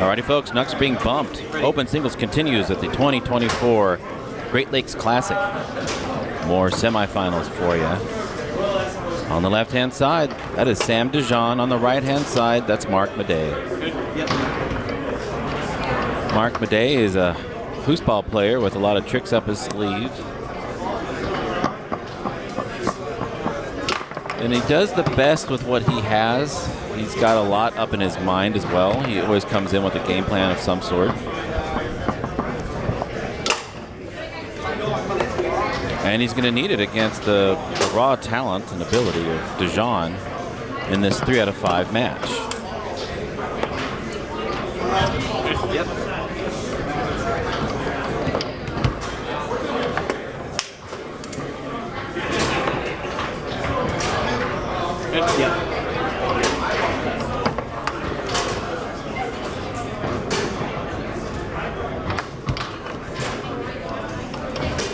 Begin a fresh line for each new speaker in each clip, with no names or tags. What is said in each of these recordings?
Alrighty, folks, Nucks are being bumped. Open singles continues at the 2024 Great Lakes Classic. More semifinals for you. On the left-hand side, that is Sam DiJohn. On the right-hand side, that's Mark Madej. Mark Madej is a foosball player with a lot of tricks up his sleeve. And he does the best with what he has. He's got a lot up in his mind as well. He always comes in with a game plan of some sort. And he's going to need it against the raw talent and ability of DiJohn in this 3 out of 5 match.
Yep.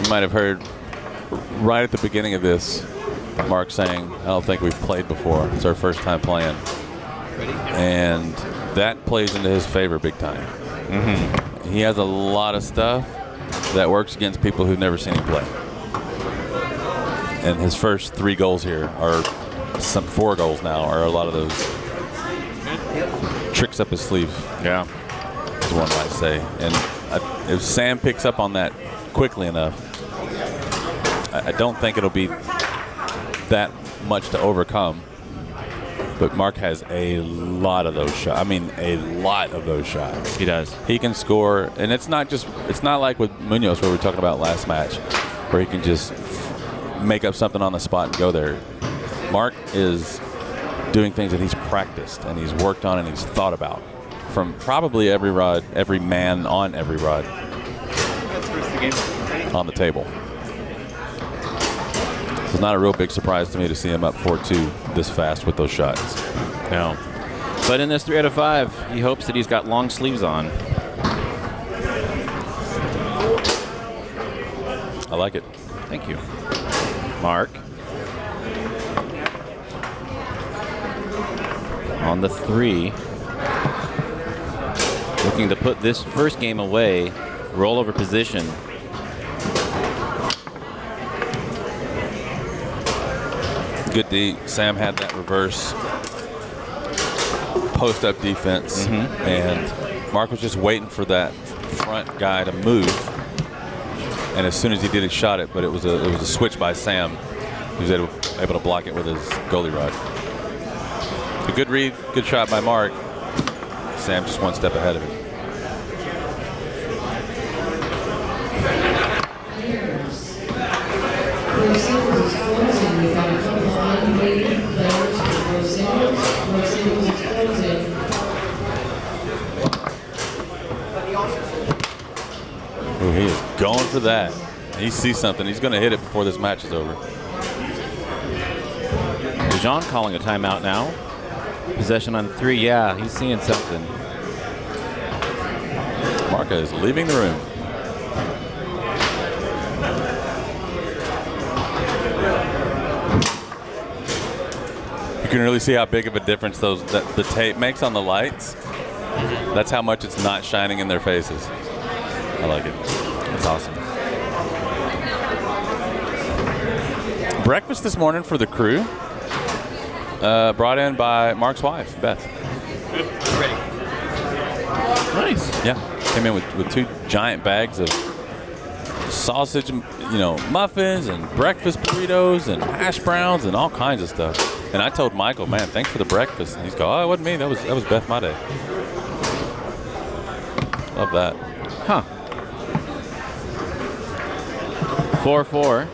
You might have heard right at the beginning of this, Mark saying, I don't think we've played before. It's our first time playing. And that plays into his favor big time. Mm-hmm. He has a lot of stuff that works against people who've never seen him play. And his first 3 goals here are 4 goals now are a lot of those tricks up his sleeve.
Yeah.
As one might say. And if Sam picks up on that quickly enough, I don't think it'll be that much to overcome. But Mark has a lot of those shots. I mean, a lot of those shots.
He does.
He can score, and it's not like with Munoz, where we were talking about last match, where he can just make up something on the spot and go there. Mark is doing things that he's practiced and he's worked on and he's thought about from probably every rod, every man on every rod on the table. It's not a real big surprise to me to see him up 4-2 this fast with those shots.
No. But in this 3 out of 5, he hopes that he's got long sleeves on.
I like it.
Thank you. Mark. On the 3. Looking to put this first game away. Rollover position.
Good D. Sam had that reverse post-up defense, and Mark was just waiting for that front guy to move. And as soon as he did, he shot it. But it was a switch by Sam. He was able to block it with his goalie rod. A good read, good shot by Mark. Sam just one step ahead of him. Ooh, he is going for that. He sees something. He's going to hit it before this match is over.
DiJohn calling a timeout now. Possession on 3. Yeah, he's seeing something.
Marca is leaving the room. You can really see how big of a difference the tape makes on the lights. That's how much it's not shining in their faces. I like it.
That's awesome.
Breakfast this morning for the crew, brought in by Mark's wife, Beth.
Ready.
Nice.
Yeah, came in with 2 giant bags of sausage, muffins and breakfast burritos and hash browns and all kinds of stuff. And I told Michael, man, thanks for the breakfast. And he's going, oh, it wasn't me. That was Beth Madej. Love that.
Huh. 4-4.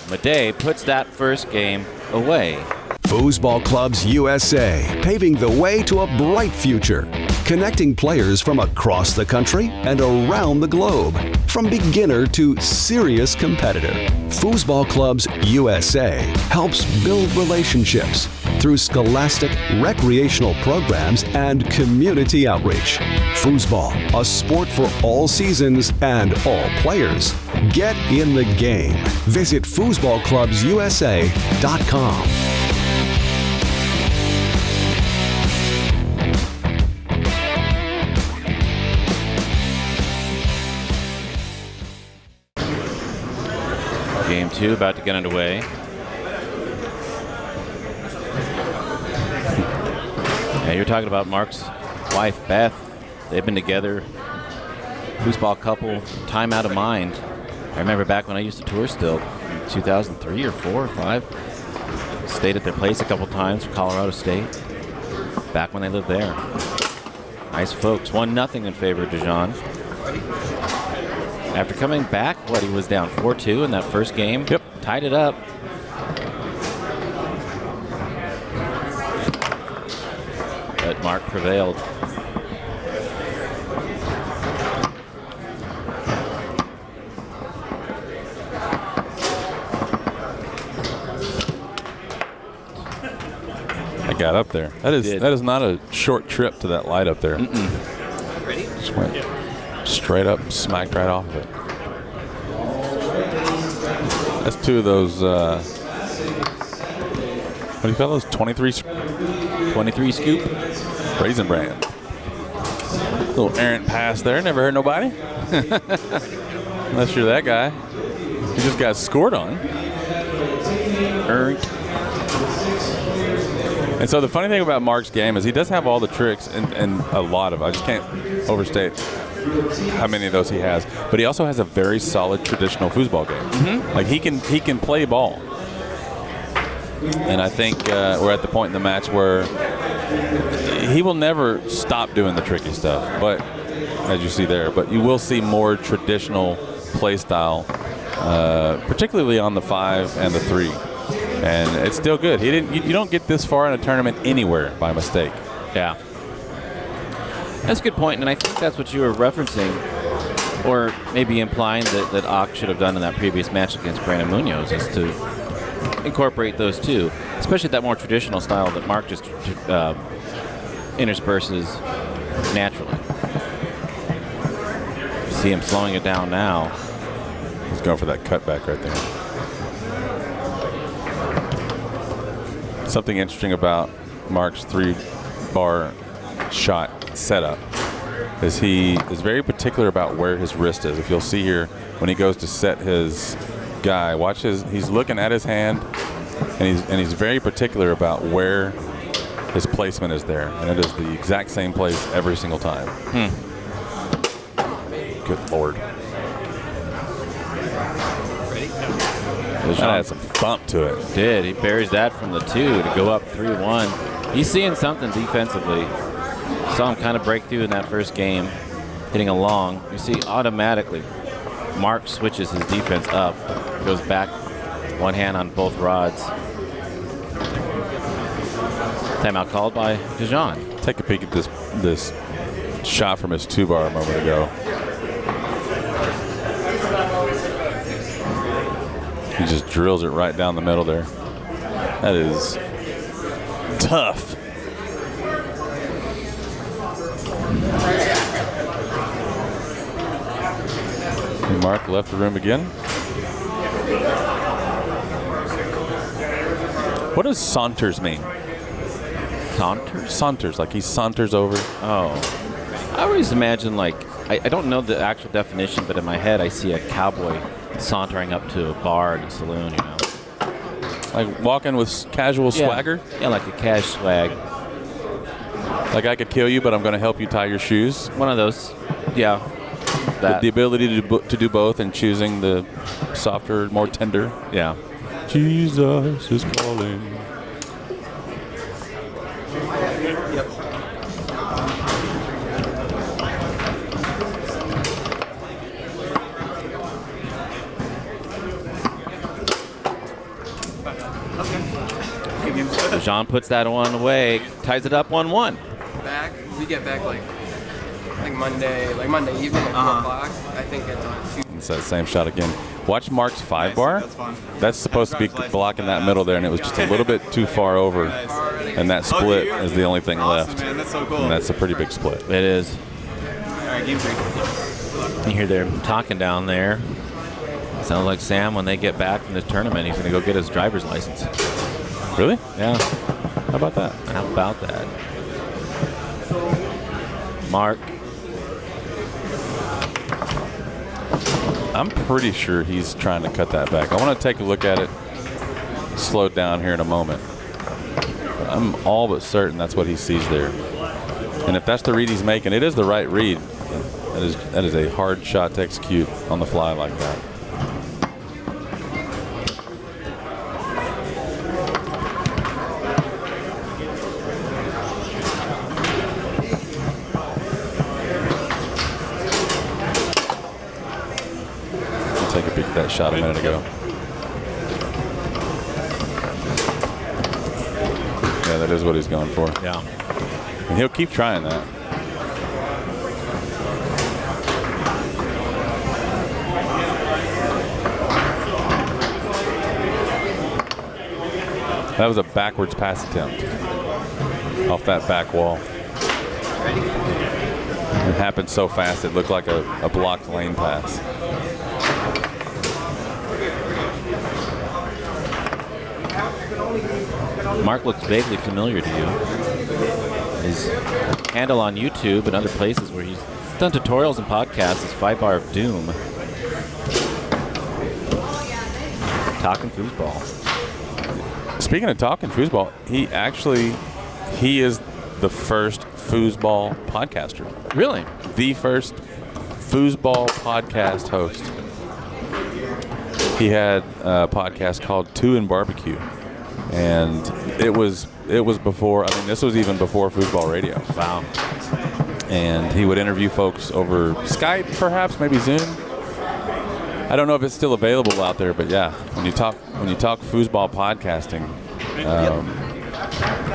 Madej puts that first game away.
Foosball Clubs USA, paving the way to a bright future. Connecting players from across the country and around the globe. From beginner to serious competitor. Foosball Clubs USA helps build relationships through scholastic, recreational programs, and community outreach. Foosball, a sport for all seasons and all players. Get in the game. Visit foosballclubsusa.com.
2 about to get underway. Yeah, you're talking about Mark's wife, Beth. They've been together, foosball couple, time out of mind. I remember back when I used to tour still, 2003 or 4 or 5. Stayed at their place a couple times, Colorado State, back when they lived there. Nice folks. 1-0 in favor of DiJohn. After coming back, he was down 4-2 in that first game.
Yep.
Tied it up. But Mark prevailed.
I got up there. That is not a short trip to that light up there.
Ready?
Just went straight up, smacked right off of it. That's 2 of those. What do you call those? 23
scoop.
Raisin Bran. Little errant pass there. Never hurt nobody. Unless you're that guy. You just got scored on.
Errant.
And so the funny thing about Mark's game is he does have all the tricks and a lot of. I just can't overstate how many of those he has. But he also has a very solid traditional foosball game.
Mm-hmm.
Like he can play ball. And I think we're at the point in the match where he will never stop doing the tricky stuff. But as you see there, but you will see more traditional play style, particularly on the 5 and the 3. And it's still good. You don't get this far in a tournament anywhere by mistake.
Yeah. That's a good point, and I think that's what you were referencing, or maybe implying that Ock should have done in that previous match against Brandon Munoz, is to incorporate those two, especially that more traditional style that Mark just intersperses naturally. See him slowing it down now.
He's going for that cutback right there. Something interesting about Mark's 3-bar shot setup is he is very particular about where his wrist is. If you'll see here, when he goes to set his guy, watch he's looking at his hand, and he's very particular about where his placement is there, and it is the exact same place every single time. Good Lord. That had some thump to it.
Did. He buries that from the 2 to go up 3-1. He's seeing something defensively. Saw him kind of break through in that first game, hitting a long. You see automatically Mark switches his defense up, goes back, one hand on both rods. Timeout called by DiJohn.
Take a peek at this shot from his 2-bar a moment ago. He just drills it right down the middle there. That is tough. And Mark left the room again. What does saunters mean?
Saunters?
Saunters, like he saunters over.
Oh. I always imagine, like, I don't know the actual definition, but in my head I see a cowboy sauntering up to a bar in a saloon, you know.
Like walking with casual swagger?
Yeah, like a cash swag.
Like I could kill you, but I'm going to help you tie your shoes?
One of those. Yeah. That.
The ability to do both and choosing the softer, more tender.
Yeah.
Jesus is calling.
Yep.
DiJohn puts that one away, ties it up 1-1.
Back. We get back like Monday evening at 4 o'clock. I think at 2.
It's that same shot again. Watch Mark's 5-bar.
That's fun.
That's supposed to be blocking that middle there, and it was just a little bit too far over. And that split is the only thing left.
Man, that's so cool.
And that's a pretty big split.
It is.
All right, game 3.
You hear them talking down there. Sounds like Sam, when they get back from this tournament, he's going to go get his driver's license.
Really?
Yeah.
How about that?
How about that? Mark.
I'm pretty sure he's trying to cut that back. I want to take a look at it, slow down here in a moment. But I'm all but certain that's what he sees there. And if that's the read he's making, it is the right read. That is a hard shot to execute on the fly like that. Take a peek at that shot a minute ago. Yeah, that is what he's going for.
Yeah.
And he'll keep trying that. That was a backwards pass attempt off that back wall. It happened so fast it looked like a blocked lane pass.
Mark looks vaguely familiar to you. His handle on YouTube and other places where he's done tutorials and podcasts is 5 Bar of Doom. Talking foosball.
Speaking of talking foosball, he is the first foosball podcaster.
Really?
The first foosball podcast host. He had a podcast called Two in Barbecue. And it was before, I mean, this was even before foosball radio.
Wow.
And he would interview folks over Skype, perhaps, maybe Zoom. I don't know if it's still available out there, but yeah, when you talk foosball podcasting,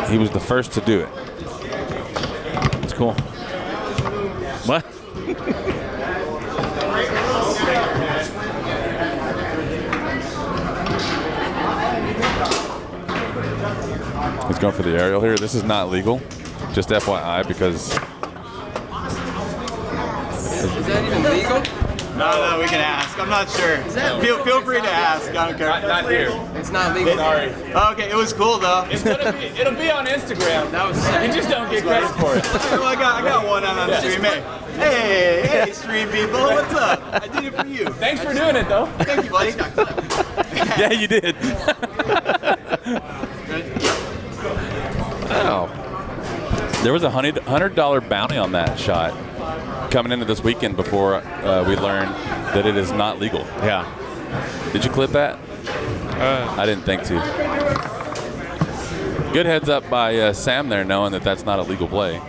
he was the first to do it.
That's cool. What?
He's going for the aerial here. This is not legal, just FYI, because
Is that even legal?
No, we can ask. I'm not sure. Feel free to ask. I don't care.
Not here.
It's not legal.
Sorry.
Okay, it was cool though.
It'll be on Instagram.
That was sick.
You just don't get credit for it.
Well, I got one on stream. Hey, stream people, what's up? I did it for you.
Thanks for doing it, though.
Thank you, buddy.
yeah, you did.
Oh.
There was a $100 bounty on that shot coming into this weekend before we learned that it is not legal.
Yeah.
Did you clip that? I didn't think to. Good heads up by Sam there, knowing that that's not a legal play.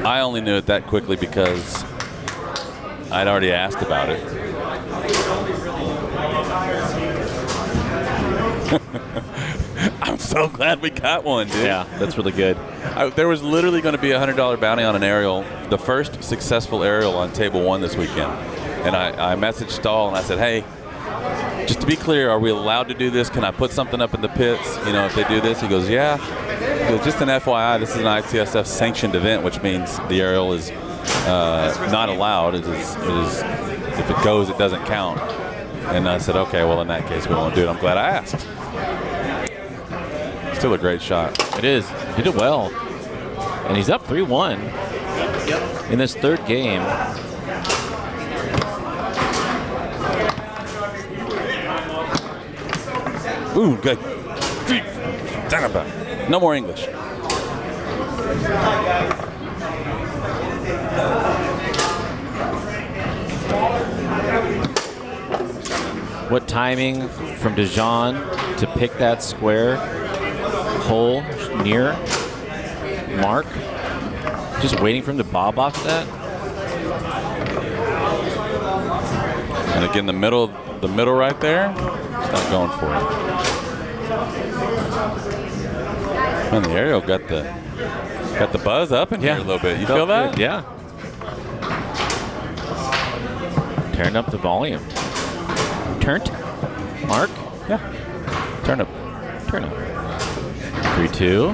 I only knew it that quickly because I'd already asked about it. I'm so glad we got one, dude.
Yeah, that's really good.
There was literally going to be a $100 bounty on an aerial, the first successful aerial on table one this weekend. And I messaged Stahl and I said, hey, just to be clear, are we allowed to do this? Can I put something up in the pits, you know, if they do this? He goes, yeah. He goes, just an FYI, this is an ITSF sanctioned event, which means the aerial is not allowed. It is, if it goes, it doesn't count. And I said, okay, well, in that case, we won't do it. I'm glad I asked. Still a great shot.
It is. He did it well. And he's up 3-1 in this third game.
Ooh, good. No more English.
What timing from DiJohn to pick that square hole near Mark. Just waiting for him to bob off that.
And again, the middle right there, it's not going for it. And the aerial got the buzz up in here a little bit. You feel that?
Good. Yeah. Turn up the volume. Turned? Mark?
Yeah. Turn up.
3-2.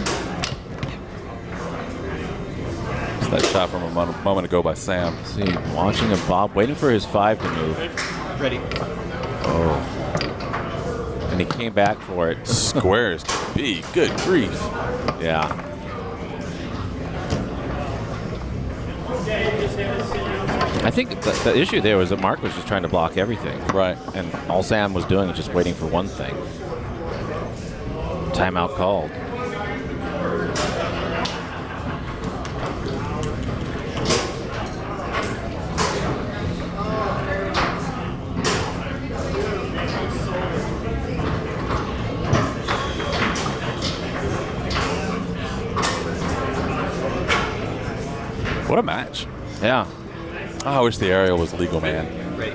It's that shot from a moment ago by Sam.
See, watching him bob, waiting for his 5 to move.
Ready.
Oh. And he came back for it.
Squares to be. Good grief.
Yeah. I think the issue there was that Mark was just trying to block everything.
Right.
And all Sam was doing was just waiting for one thing. Timeout called.
What a match.
Yeah.
I wish the aerial was legal, man.
Great.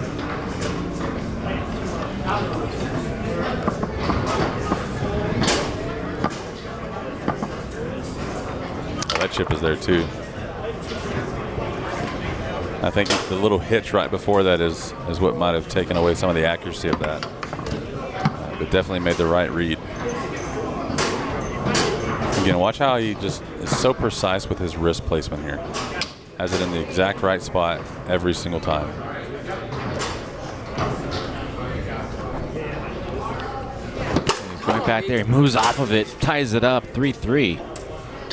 That chip is there too. I think the little hitch right before that is what might have taken away some of the accuracy of that. But definitely made the right read. Again, watch how he just is so precise with his wrist placement here. Has it in the exact right spot every single time.
He's going back there. He moves off of it, ties it up. 3-3.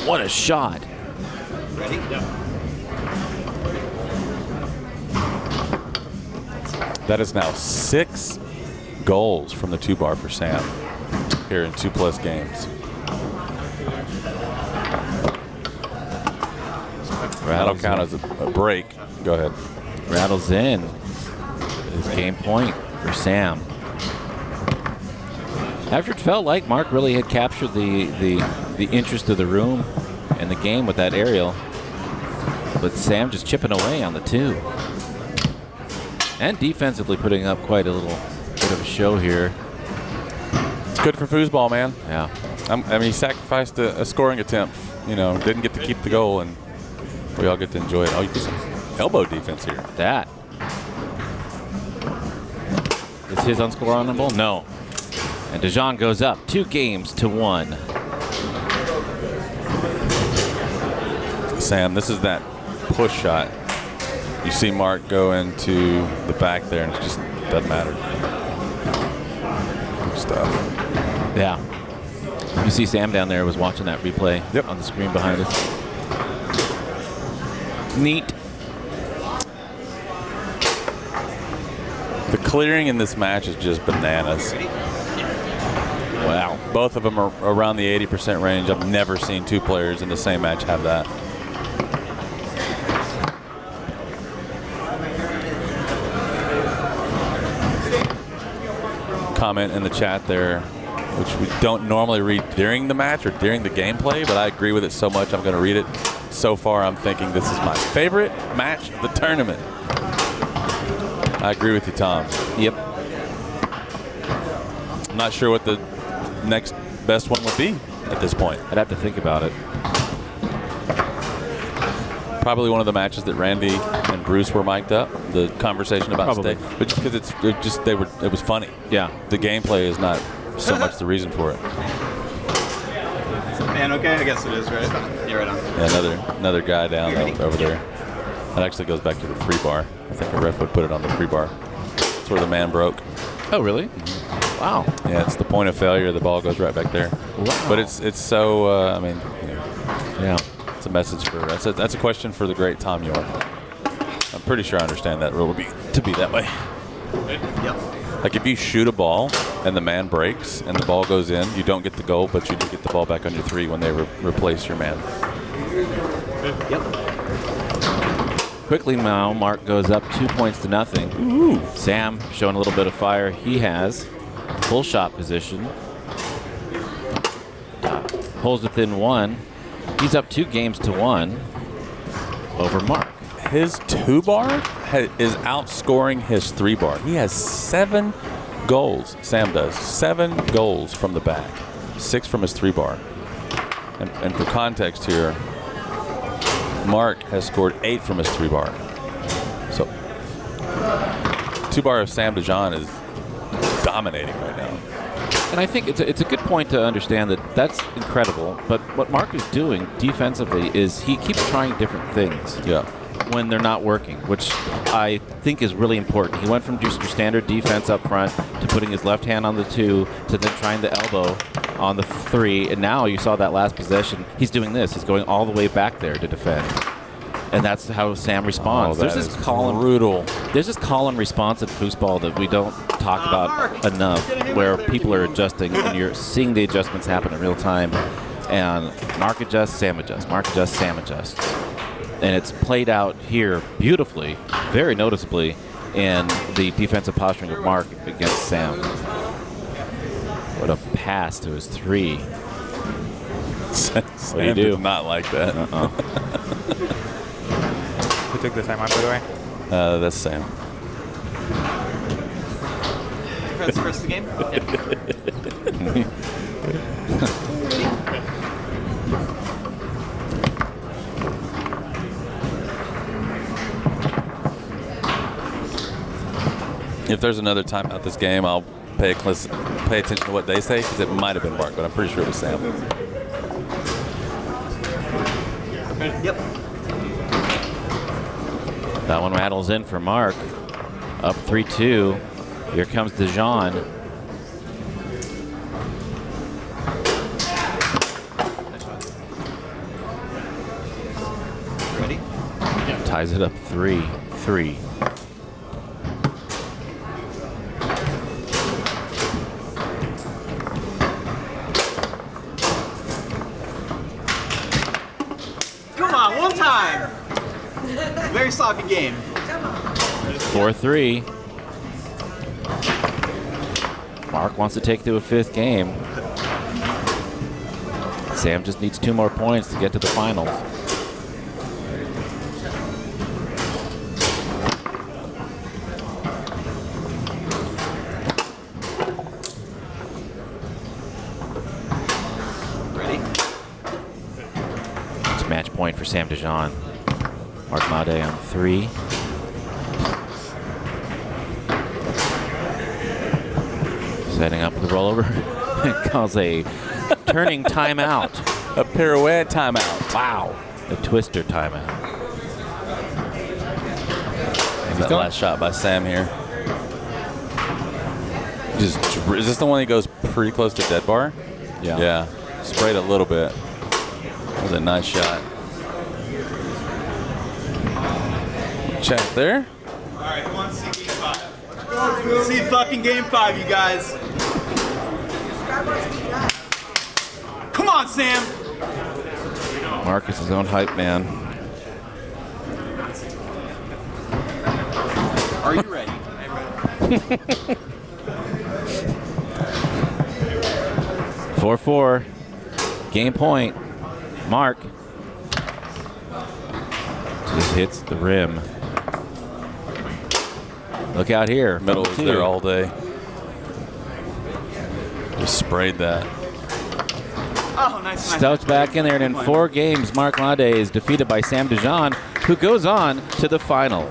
What a shot.
Ready? Go.
That is now 6 goals from the 2-bar for Sam here in 2+ games. That'll count as a break. Go ahead.
Rattles in. His game point for Sam. After it felt like Mark really had captured the interest of the room and the game with that aerial, but Sam just chipping away on the 2. And defensively putting up quite a little bit of a show here.
It's good for foosball, man.
Yeah.
I mean, he sacrificed a scoring attempt. You know, didn't get to keep the goal, and we all get to enjoy it. Oh, you get some elbow defense here.
That. Is his unscoreable? No. And DiJohn goes up 2-1.
Sam, this is that push shot. You see Mark go into the back there, and it just doesn't matter. Good stuff.
Yeah. You see Sam down there was watching that replay on the screen behind us. Neat.
The clearing in this match is just bananas. Wow. Both of them are around the 80% range. I've never seen 2 players in the same match have that. Comment in the chat there, which we don't normally read during the match or during the gameplay, but I agree with it so much I'm going to read it. So far, I'm thinking this is my favorite match of the tournament. I agree with you, Tom.
Yep.
I'm not sure what the next best one would be at this point.
I'd have to think about it.
Probably one of the matches that Randy and Bruce were mic'd up. The conversation about
Probably.
stay, but just because it was funny.
Yeah.
The gameplay is not so much the reason for it.
Is the fan okay? I guess it is, right? Yeah, right on.
Yeah, another guy down over there. That actually goes back to the 3-bar. I think the ref would put it on the 3-bar. That's where the man broke.
Oh, really? Wow.
Yeah, it's the point of failure. The ball goes right back there.
Wow.
But it's so. I mean, you know,
Yeah.
it's a message for. That's a question for the great Tom York. I'm pretty sure I understand that rule to be that way.
Yep.
Like if you shoot a ball and the man breaks and the ball goes in, you don't get the goal, but you do get the ball back on your 3 when they replace your man.
Yep.
Quickly now, Mark goes up 2-0. Ooh. Sam showing a little bit of fire. He has full shot position. Pulls within 1. He's up 2-1 over Mark.
His 2-bar is outscoring his 3-bar. He has 7 goals. Sam does 7 goals from the back, 6 from his 3-bar. And for context here, Mark has scored 8 from his 3-bar. So 2-bar of Sam DiJohn is dominating right now.
And I think it's a good point to understand that that's incredible. But what Mark is doing defensively is he keeps trying different things.
Yeah.
When they're not working, which I think is really important. He went from just your standard defense up front to putting his left hand on the 2 to then trying the elbow on the 3, and now you saw that last possession. He's doing this. He's going all the way back there to defend. And that's how Sam responds.
Oh, that
There's
is
this call and
brutal.
There's this call and response at foosball that we don't talk about enough, where people are adjusting and you're seeing the adjustments happen in real time. And Mark adjusts, Sam adjusts, Mark adjusts, Sam adjusts. And it's played out here beautifully, very noticeably, in the defensive posturing of Mark against Sam. What a pass to his 3.
Sam
do you do?
did not like that.
Who took the timeout, by the way?
That's Sam.
That's first the game?
If there's another timeout this game, I'll pay attention to what they say, because it might have been Mark, but I'm pretty sure it was Sam.
Yep.
That one rattles in for Mark. Up 3-2. Here comes DiJohn.
Ready?
Ties it up 3-3.
Come on, one time. Very sloppy game.
4-3. Mark wants to take to a 5th game. Sam just needs 2 more points to get to the finals.
Ready?
It's a match point for Sam DiJohn. Mark Madej on 3. Setting up the rollover. It calls a turning timeout.
A pirouette timeout.
Wow. A twister timeout.
Is that last shot by Sam here? Is this the one that goes pretty close to dead bar?
Yeah.
Yeah. Sprayed a little bit. That was a nice shot. Check there.
All right, who wants to see game 5? Let's see fucking game 5, you guys. Come on, Sam.
Mark is his own hype man.
Are you ready?
4-4. Game point. Mark just hits the rim. Look out here.
Middle was there all day. Just sprayed that.
Oh, nice.
Stuffed back in there, and in 4 games, Mark Madej is defeated by Sam DiJohn, who goes on to the final.